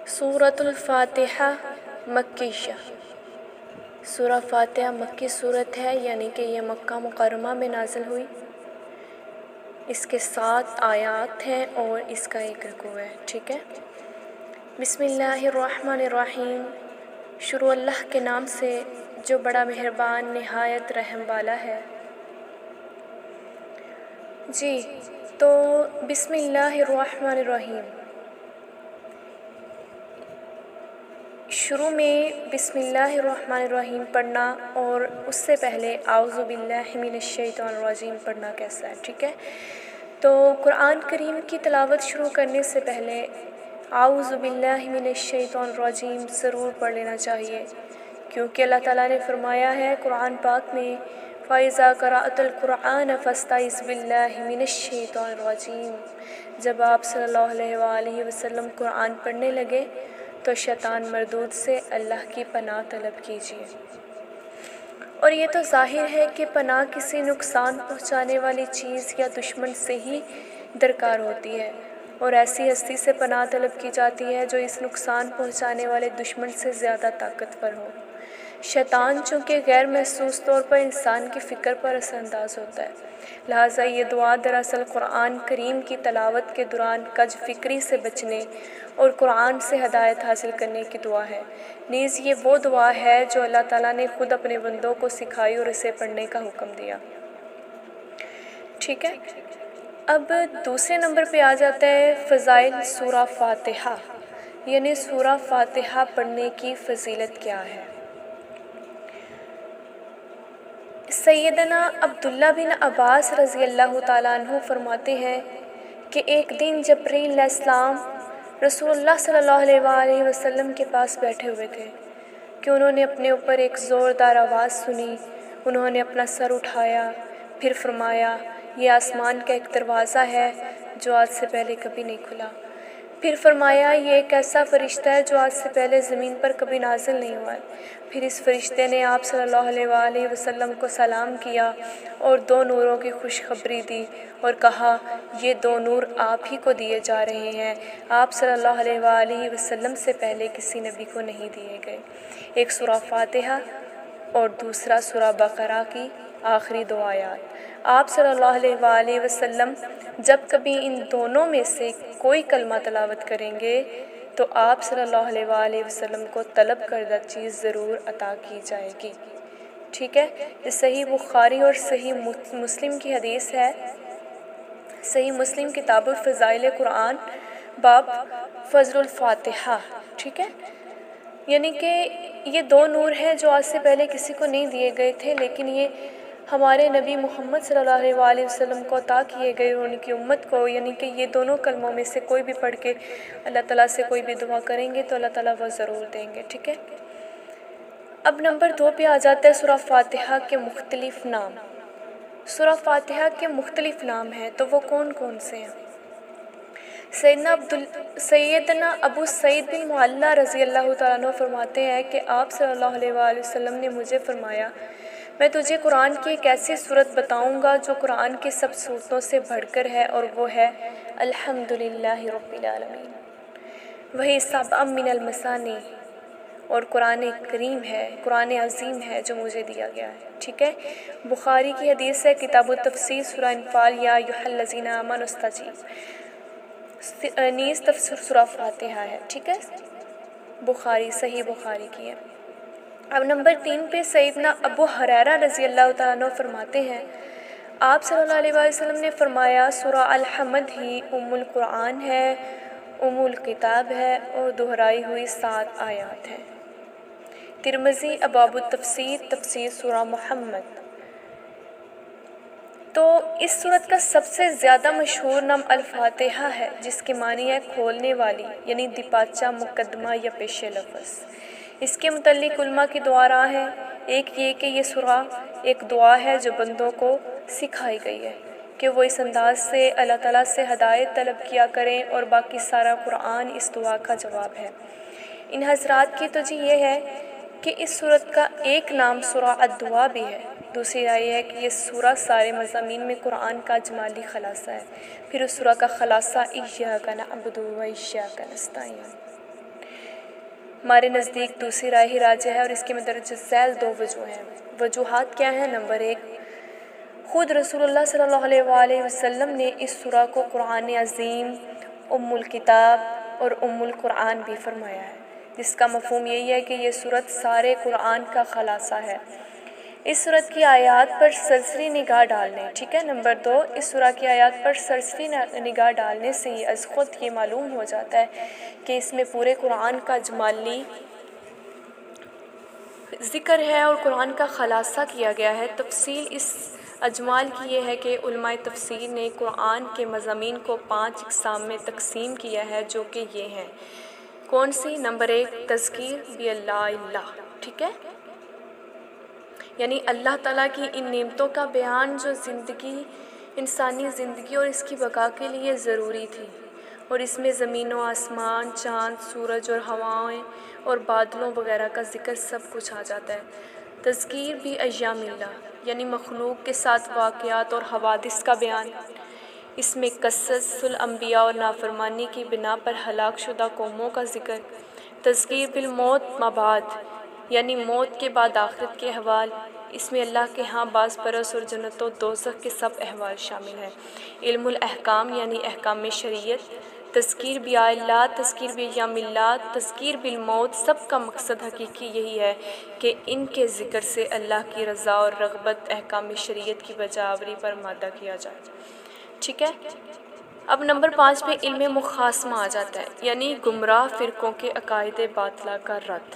سورۃ الفاتحہ مکیہ۔ سورہ فاتحہ مکی صورت ہے، یعنی کہ یہ مکہ مکرمہ میں نازل ہوئی۔ اس کے 7 آیات ہیں اور اس کا ایک رکوع ہے، ٹھیک ہے۔ بسم اللہ الرحمن الرحیم۔ شروع اللہ کے نام سے جو بڑا مہربان نہایت رحم والا ہے۔ جی تو بسم اللہ الرحمن الرحیم، شروع میں بسم اللہ الرحمن الرحیم پڑھنا اور اس سے پہلے اعوذ باللہ من الشیطان الرجیم پڑھنا کیسا ہے، ٹھیک ہے۔ تو قرآن کریم کی تلاوت شروع کرنے سے پہلے اعوذ باللہ من الشیطان الرجیم ضرور پڑھ لینا چاہیے، کیونکہ اللہ تعالیٰ نے فرمایا ہے قرآن پاک میں فَإِذَا قَرَأْتَ الْقُرْآنَ فَاسْتَعِذْ بِاللَّهِ مِنَ الشَّيْطَانِ الرَّجِيمِ۔ جب آپ صلی اللہ علیہ وآلہ وسلم قرآن پڑھنے لگے تو شیطان مردود سے اللہ کی پناہ طلب کیجیے۔ اور یہ تو ظاہر ہے کہ پناہ کسی نقصان پہنچانے والی چیز یا دشمن سے ہی درکار ہوتی ہے، اور ایسی ہستی سے پناہ طلب کی جاتی ہے جو اس نقصان پہنچانے والے دشمن سے زیادہ طاقتور ہو۔ شیطان چونکہ غیر محسوس طور پر انسان کی فکر پر اثر انداز ہوتا ہے، لہٰذا یہ دعا دراصل قرآن کریم کی تلاوت کے دوران کج فکری سے بچنے اور قرآن سے ہدایت حاصل کرنے کی دعا ہے۔ نیز یہ وہ دعا ہے جو اللہ تعالیٰ نے خود اپنے بندوں کو سکھائی اور اسے پڑھنے کا حکم دیا، ٹھیک ہے۔ اب دوسرے نمبر پہ آ جاتا ہے فضائل سورہ فاتحہ، یعنی سورہ فاتحہ پڑھنے کی فضیلت کیا ہے۔ سیدنا عبداللہ بن عباس رضی اللہ تعالیٰ عنہ فرماتے ہیں کہ ایک دن جبرائیل علیہ السلام رسول اللہ صلی اللہ علیہ وآلہ وسلم کے پاس بیٹھے ہوئے تھے کہ انہوں نے اپنے اوپر ایک زوردار آواز سنی۔ انہوں نے اپنا سر اٹھایا، پھر فرمایا یہ آسمان کا ایک دروازہ ہے جو آج سے پہلے کبھی نہیں کھلا۔ پھر فرمایا یہ ایک ایسا فرشتہ ہے جو آج سے پہلے زمین پر کبھی نازل نہیں ہوا ہے۔ پھر اس فرشتے نے آپ صلی اللہ علیہ وآلہ وسلم کو سلام کیا اور 2 نوروں کی خوشخبری دی اور کہا یہ 2 نور آپ ہی کو دیے جا رہے ہیں، آپ صلی اللہ علیہ وآلہ وسلم سے پہلے کسی نبی کو نہیں دیے گئے، ایک سورہ فاتحہ اور دوسرا سورہ بقرہ کی آخری 2 آیات۔ آپ صلی اللہ علیہ وآلہ وسلم جب کبھی ان دونوں میں سے کوئی کلمہ تلاوت کریں گے تو آپ صلی اللہ علیہ وآلہ وسلم کو طلب کردہ چیز ضرور عطا کی جائے گی، ٹھیک ہے۔ یہ صحیح بخاری اور صحیح مسلم کی حدیث ہے۔ صحیح مسلم کتاب الفضائل قرآن باب فضل الفاتحہ، ٹھیک ہے۔ یعنی کہ یہ 2 نور ہیں جو آج سے پہلے کسی کو نہیں دیے گئے تھے، لیکن یہ ہمارے نبی محمد صلی اللہ علیہ وآلہ وسلم کو عطا کیے گئے اور ان کی امت کو، یعنی کہ یہ دونوں کلموں میں سے کوئی بھی پڑھ کے اللہ تعالیٰ سے کوئی بھی دعا کریں گے تو اللہ تعالیٰ وہ ضرور دیں گے، ٹھیک ہے۔ اب نمبر 2 پہ آ جاتا ہے سورہ فاتحہ کے مختلف نام۔ سورہ فاتحہ کے مختلف نام ہیں تو وہ کون کون سے ہیں؟ سیدنا ابو سعید بن معلیٰ رضی اللہ تعالیٰ عنہ فرماتے ہیں کہ آپ صلی اللہ علیہ وآلہ وسلم نے مجھے فرمایا میں تجھے قرآن کی ایک ایسی صورت بتاؤں گا جو قرآن کی سب صورتوں سے بڑھ کر ہے، اور وہ ہے الحمدللہ رب العالمین۔ وہی سبع من المثانی، اور قرآن کریم ہے، قرآن عظیم ہے جو مجھے دیا گیا ہے، ٹھیک ہے۔ بخاری کی حدیث ہے کتاب التفسیر سورہ انفال یا ایھا الذین آمنوا استجیبوا، نیز تفسیر سورہ فاتحہ ہے، ٹھیک ہے۔ بخاری، صحیح بخاری کی ہے۔ اب نمبر 3 پہ سیدنا ابو ہریرہ رضی اللہ تعالیٰ عنہ فرماتے ہیں آپ صلی اللہ علیہ وآلہ وسلم نے فرمایا سورہ الحمد ہی ام القرآن ہے، ام الکتاب ہے اور دہرائی ہوئی 7 آیات ہیں۔ ترمذی ابواب التفسیر تفسیر سورہ محمد۔ تو اس صورت کا سب سے زیادہ مشہور نام الفاتحہ ہے، جس کے معنی ہے کھولنے والی، یعنی دیپاچہ، مقدمہ یا پیش لفظ۔ اس کے متعلق علماء کی 2 رائے ہیں۔ ایک یہ کہ یہ سورہ ایک دعا ہے جو بندوں کو سکھائی گئی ہے کہ وہ اس انداز سے اللہ تعالیٰ سے ہدایت طلب کیا کریں، اور باقی سارا قرآن اس دعا کا جواب ہے۔ ان حضرات کی توجہ یہ ہے کہ اس سورت کا ایک نام سورہ الدعاء بھی ہے۔ دوسری رائے ہے کہ یہ سورہ سارے مضامین میں قرآن کا اجمالی خلاصہ ہے۔ پھر اس سورہ کا خلاصہ ایاک نعبد و ایاک نستعین۔ ہمارے نزدیک دوسری رائے ہی راجح ہے اور اس کے مدرج ذیل دو وجوہ ہیں۔ وجوہات کیا ہیں؟ نمبر 1، خود رسول اللہ صلی اللہ علیہ وآلہ وسلم نے اس سورہ کو قرآن عظیم، ام الکتاب اور ام القرآن بھی فرمایا ہے، جس کا مفہوم یہی ہے کہ یہ سورت سارے قرآن کا خلاصہ ہے۔ اس سورت کی آیات پر سرسری نگاہ ڈالنے، ٹھیک ہے۔ نمبر 2، اس سورہ کی آیات پر سرسری نگاہ ڈالنے سے ہی از خود یہ معلوم ہو جاتا ہے کہ اس میں پورے قرآن کا اجمالی ذکر ہے اور قرآن کا خلاصہ کیا گیا ہے۔ تفصیل اس اجمال کی یہ ہے کہ علماء تفسیر نے قرآن کے مضامین کو 5 اقسام میں تقسیم کیا ہے، جو کہ یہ ہیں۔ کون سی؟ نمبر 1، تذکیر باللہ، ٹھیک ہے، یعنی اللہ تعالیٰ کی ان نعمتوں کا بیان جو انسانی زندگی اور اس کی بقا کے لیے ضروری تھی، اور اس میں زمین و آسمان، چاند، سورج اور ہوائیں اور بادلوں وغیرہ کا ذکر سب کچھ آ جاتا ہے۔ تذکیر بھی ایام اللہ، یعنی مخلوق کے ساتھ واقعات اور حوادث کا بیان، اس میں قصص الانبیاء اور نافرمانی کی بنا پر ہلاک شدہ قوموں کا ذکر۔ تذکیر بالموت ما بعد، یعنی موت کے بعد آخرت کے احوال، اس میں اللہ کے ہاں باز پرس اور جنت و دوزخ کے سب احوال شامل ہیں۔ علم الاحکام، یعنی احکام شریعت۔ تذکیر بآیات اللہ، تذکیر بایام اللہ، تذکیر بالموت، سب کا مقصد حقیقی یہی ہے کہ ان کے ذکر سے اللہ کی رضا اور رغبت احکام شریعت کی بجاوری پر مادہ کیا جائے، ٹھیک ہے۔ اب نمبر 5 پہ علم مخاصمہ آ جاتا ہے، یعنی گمراہ فرقوں کے عقائد باطلہ کا رد۔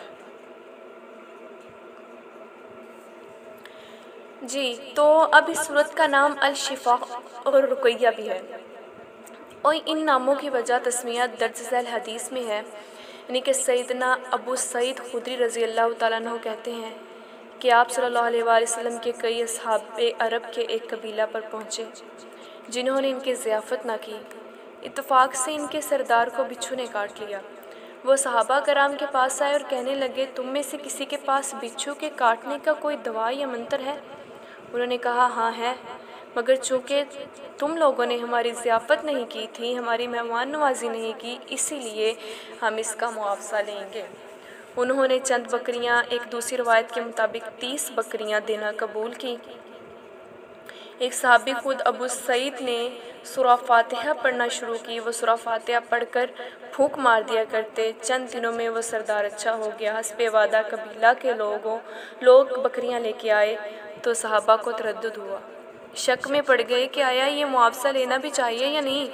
جی، تو اب اس سورت کا نام الشفاء اور رقیہ بھی ہے، اور ان ناموں کی وجہ تسمیہ درج ذیل حدیث میں ہے، یعنی کہ سیدنا ابو سعید خدری رضی اللہ تعالیٰ عنہ کہتے ہیں کہ آپ صلی اللہ علیہ وآلہ وسلم کے کئی اصحاب عرب کے ایک قبیلہ پر پہنچے جنہوں نے ان کی ضیافت نہ کی۔ اتفاق سے ان کے سردار کو بچھو نے کاٹ لیا۔ وہ صحابہ کرام کے پاس آئے اور کہنے لگے، تم میں سے کسی کے پاس بچھو کے کاٹنے کا کوئی دوا یا منتر ہے؟ انہوں نے کہا، ہاں ہے، مگر چونکہ تم لوگوں نے ہماری ضیافت نہیں کی تھی، ہماری مہمان نوازی نہیں کی، اسی لیے ہم اس کا معاوضہ لیں گے۔ انہوں نے چند بکریاں، ایک دوسری روایت کے مطابق 30 بکریاں دینا قبول کی۔ ایک صحابی خود ابو سعید نے سورہ فاتحہ پڑھنا شروع کی، وہ سورہ فاتحہ پڑھ کر پھونک مار دیا کرتے۔ چند دنوں میں وہ سردار اچھا ہو گیا۔ حسب وعدہ قبیلہ کے لوگ بکریاں لے کے آئے تو صحابہ کو تردد ہوا، شک میں پڑ گئے کہ آیا یہ معاوضہ لینا بھی چاہیے یا نہیں،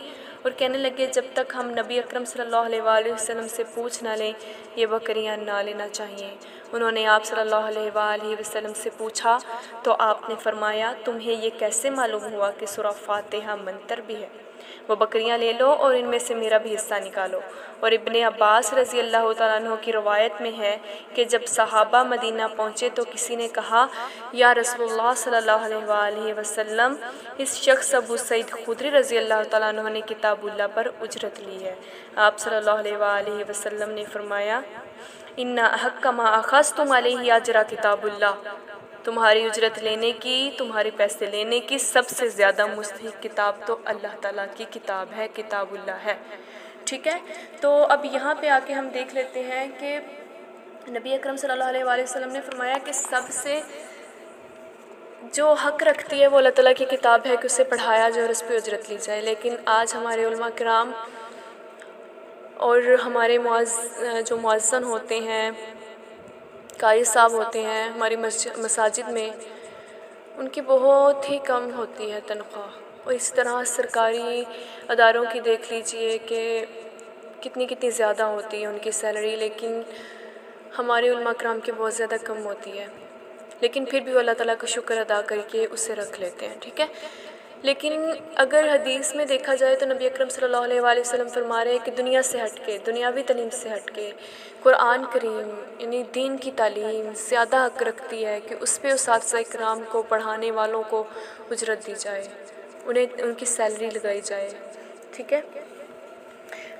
اور کہنے لگے جب تک ہم نبی اکرم صلی اللہ علیہ وآلہ وسلم سے پوچھ نہ لیں یہ بکریاں نہ لینا چاہیے۔ انہوں نے آپ صلی اللہ علیہ وآلہ وسلم سے پوچھا تو آپ نے فرمایا، تمہیں یہ کیسے معلوم ہوا کہ سورہ فاتحہ منتر بھی ہے؟ وہ بکریاں لے لو اور ان میں سے میرا بھی حصہ نکالو۔ اور ابن عباس رضی اللہ تعالیٰ عنہ کی روایت میں ہے کہ جب صحابہ مدینہ پہنچے تو کسی نے کہا، یا رسول اللہ صلی اللہ علیہ وآلہ وسلم، اس شخص ابو سعید خدری رضی اللہ تعالیٰ عنہ نے کتاب اللہ پر اجرت لی ہے۔ آپ صلی اللہ علیہ وآلہ وسلم نے فرمایا، ان احق ما اخذتم علیہ اجر کتاب اللہ، تمہاری اجرت لینے کی، تمہارے پیسے لینے کی سب سے زیادہ مستحق کتاب تو اللہ تعالیٰ کی کتاب ہے، کتاب اللہ ہے، ٹھیک ہے۔ تو اب یہاں پہ آ کے ہم دیکھ لیتے ہیں کہ نبی اکرم صلی اللہ علیہ وآلہ وسلم نے فرمایا کہ سب سے جو حق رکھتی ہے وہ اللہ تعالیٰ کی کتاب ہے کہ اسے پڑھایا جائے اور اس پہ اجرت لی جائے، لیکن آج ہمارے علماء کرام اور ہمارے جو مؤذن ہوتے ہیں، قاری صاحب ہوتے ہیں ہماری مساجد میں، ان کی بہت ہی کم ہوتی ہے تنخواہ، اور اس طرح سرکاری اداروں کی دیکھ لیجئے کہ کتنی زیادہ ہوتی ہے ان کی سیلری، لیکن ہمارے علماء کرام کی بہت زیادہ کم ہوتی ہے، لیکن پھر بھی وہ اللہ تعالیٰ کا شکر ادا کر کے اسے رکھ لیتے ہیں، ٹھیک ہے۔ لیکن اگر حدیث میں دیکھا جائے تو نبی اکرم صلی اللہ علیہ وآلہ وسلم فرما رہے ہیں کہ دنیا سے ہٹ کے، دنیاوی تعلیم سے ہٹ کے قرآن کریم یعنی دین کی تعلیم زیادہ حق رکھتی ہے کہ اس پہ اساتذہ کرام کو، پڑھانے والوں کو اجرت دی جائے، انہیں ان کی سیلری لگائی جائے، ٹھیک ہے۔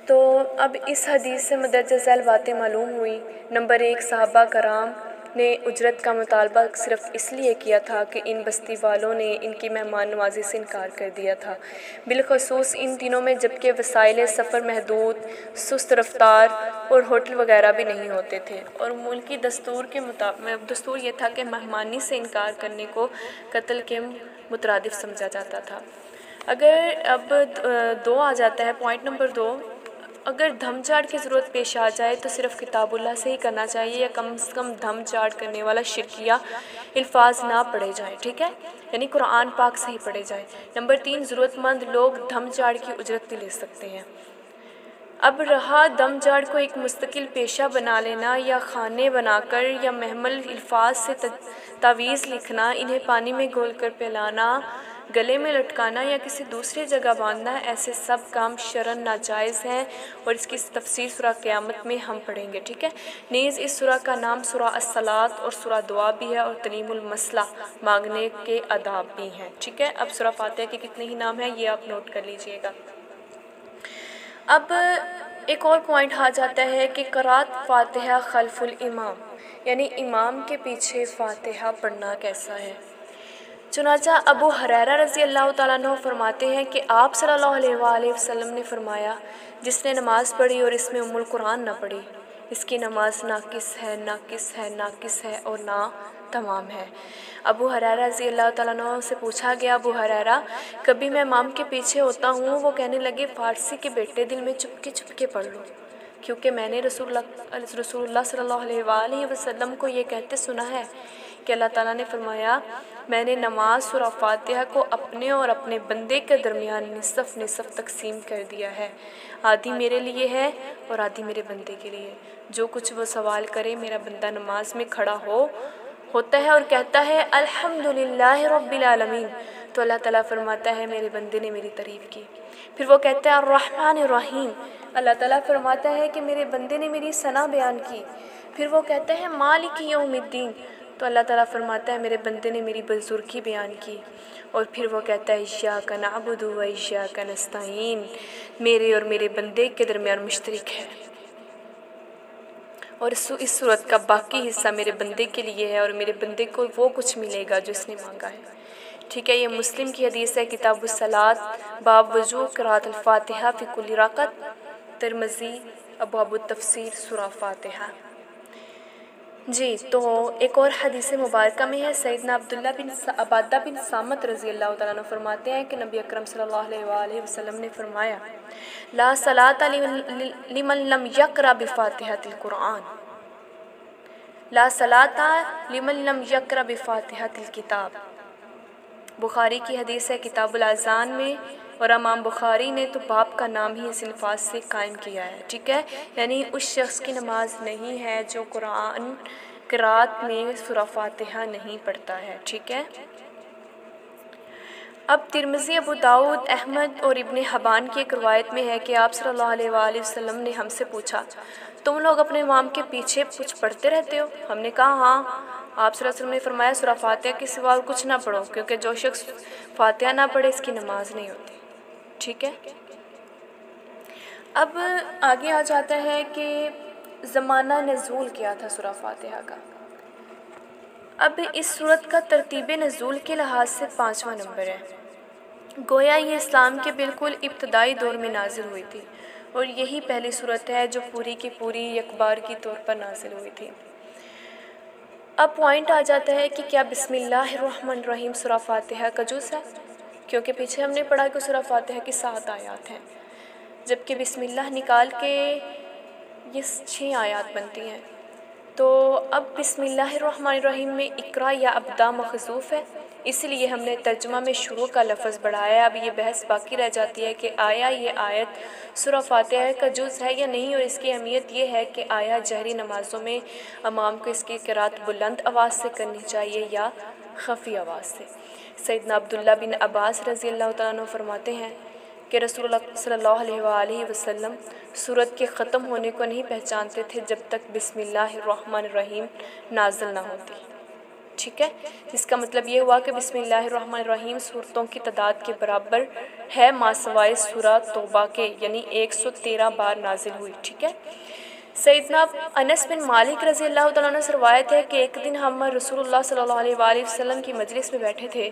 تو اب اس حدیث سے مندرجہ ذیل باتیں معلوم ہوئی۔ نمبر 1، صحابہ کرام نے اجرت کا مطالبہ صرف اس لیے کیا تھا کہ ان بستی والوں نے ان کی مہمان نوازی سے انکار کر دیا تھا، بالخصوص ان دنوں میں جب کہ وسائل سفر محدود، سست رفتار اور ہوٹل وغیرہ بھی نہیں ہوتے تھے، اور ملکی دستور کے مطابق دستور یہ تھا کہ مہمانی سے انکار کرنے کو قتل کے مترادف سمجھا جاتا تھا۔ اگر اب 2 آ جاتا ہے، پوائنٹ نمبر 2، اگر دھم چاٹ کی ضرورت پیش آ جائے تو صرف کتاب اللہ سے ہی کرنا چاہیے، یا کم از کم دھم چاٹ کرنے والا شرکیہ الفاظ نہ پڑھے جائیں، ٹھیک ہے، یعنی قرآن پاک سے ہی پڑھے جائیں۔ نمبر 3، ضرورت مند لوگ دھم چاٹ کی اجرت بھی لے سکتے ہیں۔ اب رہا دم جاڑ کو ایک مستقل پیشہ بنا لینا، یا خانے بنا کر یا محمل الفاظ سے تعویذ لکھنا، انہیں پانی میں گھول کر پلانا، گلے میں لٹکانا یا کسی دوسری جگہ باندھنا، ایسے سب کام شرعاً ناجائز ہیں، اور اس کی تفسیر سورہ قیامت میں ہم پڑھیں گے، ٹھیک ہے۔ نیز اس سورہ کا نام سورہ الصلاۃ اور سورہ دعا بھی ہے، اور تعلیم المسئلہ، مانگنے کے آداب بھی ہیں، ٹھیک ہے۔ اب سورہ فاتحہ کے کتنے ہی نام ہیں یہ آپ نوٹ کر لیجئے گا۔ اب ایک اور پوائنٹ آ جاتا ہے کہ قرأت فاتحہ خلف الامام، یعنی امام کے پیچھے فاتحہ پڑھنا کیسا ہے۔ چنانچہ ابو ہریرہ رضی اللہ تعالیٰ عنہ فرماتے ہیں کہ آپ صلی اللہ علیہ وآلہ وسلم نے فرمایا، جس نے نماز پڑھی اور اس میں ام القرآن نہ پڑھی، اس کی نماز ناقص ہے، ناقص ہے، ناقص ہے اور نا تمام ہے۔ ابو ہریرہ رضی اللہ تعالیٰ عنہ سے پوچھا گیا، ابو ہریرہ، کبھی میں امام کے پیچھے ہوتا ہوں، وہ کہنے لگے، فارسی کے بیٹے، دل میں چپ کے پڑھ لو، کیونکہ میں نے رسول اللہ صلی اللہ علیہ وآلہ وسلم کو یہ کہتے سنا ہے کہ اللہ تعالیٰ نے فرمایا، میں نے نماز سورہ فاتحہ کو اپنے اور اپنے بندے کے درمیان نصف نصف تقسیم کر دیا ہے، آدھی میرے لیے ہے اور آدھی میرے بندے کے لیے، جو کچھ وہ سوال کرے میرا بندہ نماز میں کھڑا ہوتا ہے اور کہتا ہے الحمدللہ رب العالمین، تو اللہ تعالیٰ فرماتا ہے میرے بندے نے میری تعریف کی۔ پھر وہ کہتا ہے الرحمن الرحیم، اللہ تعالیٰ فرماتا ہے کہ میرے بندے نے میری ثنا بیان کی۔ پھر وہ کہتا ہے مالک یوم الدین، تو اللہ تعالیٰ فرماتا ہے میرے بندے نے میری بزرگی بیان کی۔ اور پھر وہ کہتا ہے ایاک نعبد و ایاک نستعین، میرے اور میرے بندے کے درمیان مشترک ہے، اور اس صورت کا باقی حصہ میرے بندے کے لیے ہے، اور میرے بندے کو وہ کچھ ملے گا جو اس نے مانگا ہے، ٹھیک ہے۔ یہ مسلم کی حدیث ہے، کتاب الصلاۃ، باب وضو قرأت الفاتحہ فی کل رکعت، ترمذی، ابواب التفسیر، سورہ فاتحہ۔ جی، تو ایک اور حدیث مبارکہ میں ہے، سیدنا عبادہ بن صامت رضی اللہ تعالیٰ عنہ فرماتے ہیں کہ نبی اکرم صلی اللہ علیہ وآلہ وسلم نے فرمایا، لا صلاۃ لمن لم یقرأ بفاتحۃ القرآن، لا صلاۃ لمن لم یقرأ بفاتحۃ الکتاب۔ بخاری کی حدیث ہے، کتاب الاذان میں، اور امام بخاری نے تو باب کا نام ہی اس الفاظ سے قائم کیا ہے، ٹھیک ہے، یعنی اس شخص کی نماز نہیں ہے جو قرآن قرأت میں سورہ فاتحہ نہیں پڑھتا ہے، ٹھیک ہے۔ اب ترمذی، ابو داؤد، احمد اور ابن حبان کی ایک روایت میں ہے کہ آپ صلی اللہ علیہ وآلہ وسلم نے ہم سے پوچھا، تم لوگ اپنے امام کے پیچھے کچھ پڑھتے رہتے ہو؟ ہم نے کہا ہاں۔ آپ صلی اللہ علیہ وسلم نے فرمایا، سورہ فاتحہ کے سوا اور کچھ نہ پڑھو، کیونکہ جو شخص فاتحہ نہ پڑھے اس کی نماز نہیں ہوتی، ٹھیک ہے۔ اب آگے آ جاتا ہے کہ زمانہ نزول کیا تھا سورہ فاتحہ کا۔ اب اس سورت کا ترتیب نزول کے لحاظ سے 5واں نمبر ہے، گویا یہ اسلام کے بالکل ابتدائی دور میں نازل ہوئی تھی، اور یہی پہلی سورت ہے جو پوری کی پوری یکبار کی طور پر نازل ہوئی تھی۔ اب پوائنٹ آ جاتا ہے کہ کیا بسم اللہ الرحمن الرحیم سورہ فاتحہ کا جز ہے، کیونکہ پیچھے ہم نے پڑھا کہ سورہ فاتحہ کی 7 آیات ہیں، جبکہ بسم اللہ نکال کے یہ 6 آیات بنتی ہیں۔ تو اب بسم اللہ الرحمن الرحیم میں اقرا یا ابدا محذوف ہے، اس لیے ہم نے ترجمہ میں شروع کا لفظ بڑھایا۔ اب یہ بحث باقی رہ جاتی ہے کہ آیا یہ آیت سورہ فاتحہ کا جز ہے یا نہیں، اور اس کی اہمیت یہ ہے کہ آیا جہری نمازوں میں امام کو اس کی قرأت بلند آواز سے کرنی چاہیے یا خفی آواز سے۔ سیدنا عبداللہ بن عباس رضی اللہ تعالیٰ عنہ فرماتے ہیں کہ رسول اللہ صلی اللہ علیہ وآلہ وسلم سورت کے ختم ہونے کو نہیں پہچانتے تھے جب تک بسم اللہ الرحمن الرحیم نازل نہ ہوتی، ٹھیک ہے۔ اس کا مطلب یہ ہوا کہ بسم اللہ الرحمن الرحیم سورتوں کی تعداد کے برابر ہے ماسوائے سورہ توبہ کے، یعنی 113 بار نازل ہوئی، ٹھیک ہے۔ سیدنا انس بن مالک رضی اللہ تعالیٰ عنہ سے روایت ہے کہ ایک دن ہم رسول اللہ صلی اللہ علیہ وآلہ وسلم کی مجلس میں بیٹھے تھے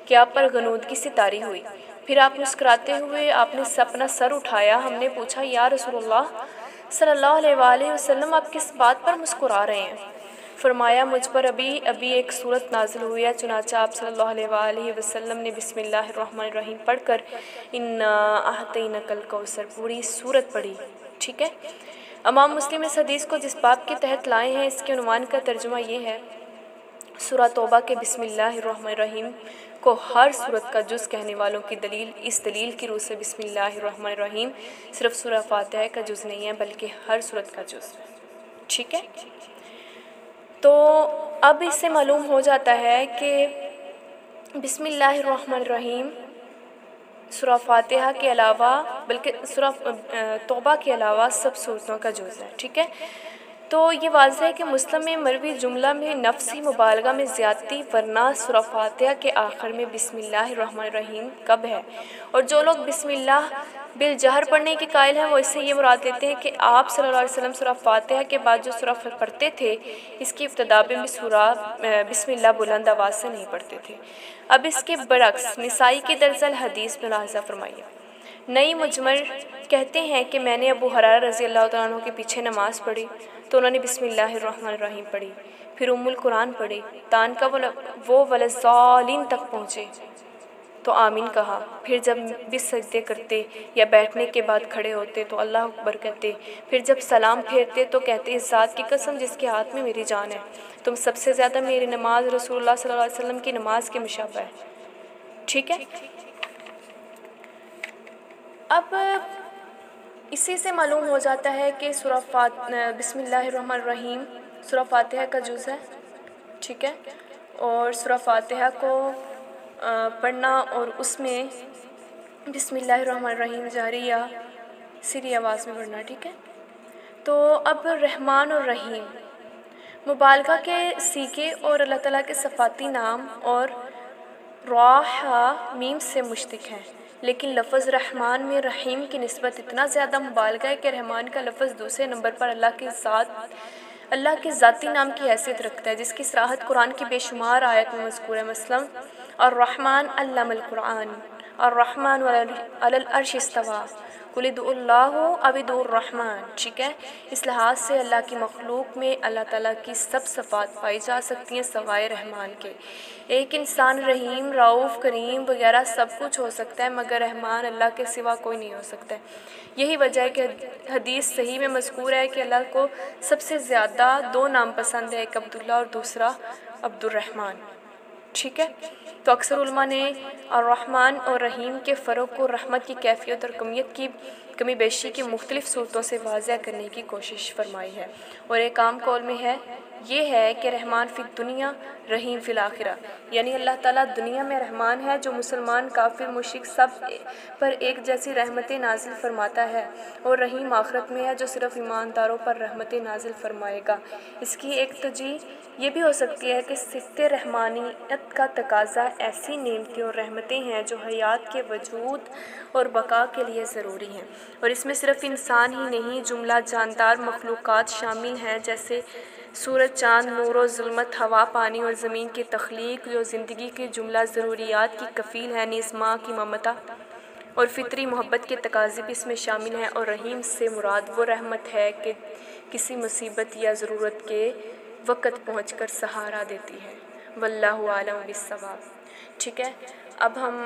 کہ آپ پر غنودگی سی طاری ہوئی۔ پھر آپ مسکراتے ہوئے آپ نے اپنا سر اٹھایا۔ ہم نے پوچھا یا رسول اللہ صلی اللہ علیہ وآلہ وسلم آپ کس بات پر مسکرا رہے ہیں؟ فرمایا مجھ پر ابھی ایک سورت نازل ہوئی ہے، چنانچہ آپ صلی اللہ علیہ وآلہ وسلم نے بسم اللہ الرحمن الرحیم پڑھ کر انا اعطیناک الکوثر پوری سورت پڑھی۔ ٹھیک ہے، امام مسلم اس حدیث کو جس باب کے تحت لائے ہیں اس کے عنوان کا ترجمہ یہ ہے: سورہ توبہ کے بسم اللہ الرحمن الرحیم کو ہر سورت کا جز کہنے والوں کی دلیل اس دلیل کی روح سے بسم اللہ الرحمن الرحیم صرف سورہ فاتحہ کا جز نہیں ہے بلکہ ہر سورت کا جز ہے۔ ٹھیک ہے، تو اب اس سے معلوم ہو جاتا ہے کہ بسم اللہ الرحمن الرحیم سورہ فاتحہ کے علاوہ بلکہ سورہ توبہ کے علاوہ سب صورتوں کا جز ہے۔ ٹھیک ہے، تو یہ واضح ہے کہ مسلم میں مروی جملہ میں نفسی مبالغہ میں زیادتی، ورنہ سورہ فاتحہ کے آخر میں بسم اللہ الرحمن الرحیم کب ہے؟ اور جو لوگ بسم اللہ بالجہر پڑھنے کے قائل ہیں وہ اس سے یہ مراد لیتے ہیں کہ آپ صلی اللہ علیہ وسلم سورہ فاتحہ کے بعد جو سورہ پڑھتے تھے اس کی ابتدا میں بھی سورہ بسم اللہ بلند آواز سے نہیں پڑھتے تھے۔ اب اس کے برعکس نسائی کی درج الحدیث ملاحظہ فرمائیے۔ نئی مجمر کہتے ہیں کہ میں نے ابو ہریرہ رضی اللہ تعالیٰ عنہ کے پیچھے نماز پڑھی تو انہوں نے بسم اللہ الرحمن الرحیم پڑھی، پھر ام القرآن پڑھی، تان کا وہ ولضالین تک پہنچے تو آمین کہا، پھر جب بھی سجدے کرتے یا بیٹھنے کے بعد کھڑے ہوتے تو اللہ اکبر کہتے، پھر جب سلام پھیرتے تو کہتے اس ذات کی قسم جس کے ہاتھ میں میری جان ہے، تم سب سے زیادہ میری نماز رسول اللہ صلی اللہ علیہ وسلم کی نماز کے مشابہ ہے۔ ٹھیک ہے، اب اسی سے معلوم ہو جاتا ہے کہ بسم اللہ الرحمن الرحیم سورہ فاتحہ کا جز ہے۔ ٹھیک ہے، اور سورہ فاتحہ کو پڑھنا اور اس میں بسم اللہ الرحمن الرحیم جہری یا سری آواز میں پڑھنا۔ ٹھیک ہے، تو اب رحمان اور رحیم مبالغہ کے سیغے اور اللہ تعالیٰ کے صفاتی نام اور راہ میم سے مشتق ہیں، لیکن لفظ رحمان میں رحیم کی نسبت اتنا زیادہ مبالغہ ہے کہ رحمان کا لفظ دوسرے نمبر پر اللہ کے ذاتی نام کی حیثیت رکھتا ہے، جس کی صراحت قرآن کی بے شمار آیت میں مذکور ہے۔ مثلاً الرحمن علم القرآن، الرحمن علی العرش استویٰ، قل ادعوا اللہ او ادعوا الرحمن۔ ٹھیک ہے، اس لحاظ سے اللہ کی مخلوق میں اللہ تعالیٰ کی سب صفات پائی جا سکتی ہیں سوائے رحمان کے۔ ایک انسان رحیم، رؤوف، کریم وغیرہ سب کچھ ہو سکتا ہے مگر رحمان اللہ کے سوا کوئی نہیں ہو سکتا ہے۔ یہی وجہ ہے کہ حدیث صحیح میں مذکور ہے کہ اللہ کو سب سے زیادہ دو نام پسند ہے، ایک عبداللہ اور دوسرا عبد الرحمن۔ ٹھیک ہے، تو اکثر علماء نے الرحمن اور رحیم کے فرق کو رحمت کی کیفیت اور کمیت کی کمی بیشی کی مختلف صورتوں سے واضح کرنے کی کوشش فرمائی ہے، اور ایک عام قول میں یہ ہے کہ رحمان فی الدنیا رحیم فی الآخرہ، یعنی اللہ تعالیٰ دنیا میں رحمان ہے جو مسلمان، کافر، مشرک سب پر ایک جیسی رحمتیں نازل فرماتا ہے، اور رحیم آخرت میں ہے جو صرف ایمانداروں پر رحمتیں نازل فرمائے گا۔ اس کی ایک توجہ یہ بھی ہو سکتی ہے کہ صفت رحمانیت کا تقاضا ایسی نعمتیں اور رحمتیں ہیں جو حیات کے وجود اور بقا کے لیے ضروری ہیں، اور اس میں صرف انسان ہی نہیں جملہ جاندار مخلوقات شامل ہیں، جیسے سورج، چاند، نور و ظلمت، ہوا، پانی اور زمین کی تخلیق جو زندگی کی جملہ ضروریات کی کفیل ہے، نیز ماں کی ممتا اور فطری محبت کے تقاضے بھی اس میں شامل ہیں، اور رحیم سے مراد وہ رحمت ہے کہ کسی مصیبت یا ضرورت کے وقت پہنچ کر سہارا دیتی ہے۔ واللہ اعلم بالصواب۔ ٹھیک ہے، اب ہم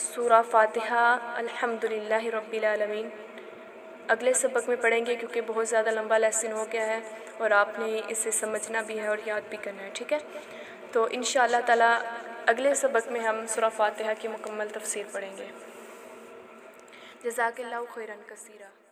سورہ فاتحہ الحمدللہ رب العالمین اگلے سبق میں پڑھیں گے، کیونکہ بہت زیادہ لمبا لیسن ہو گیا ہے اور آپ نے اسے سمجھنا بھی ہے اور یاد بھی کرنا ہے۔ ٹھیک ہے، تو انشاءاللہ تعالیٰ اگلے سبق میں ہم سورہ فاتحہ کی مکمل تفسیر پڑھیں گے۔ جزاک اللہ خیراً کثیرا۔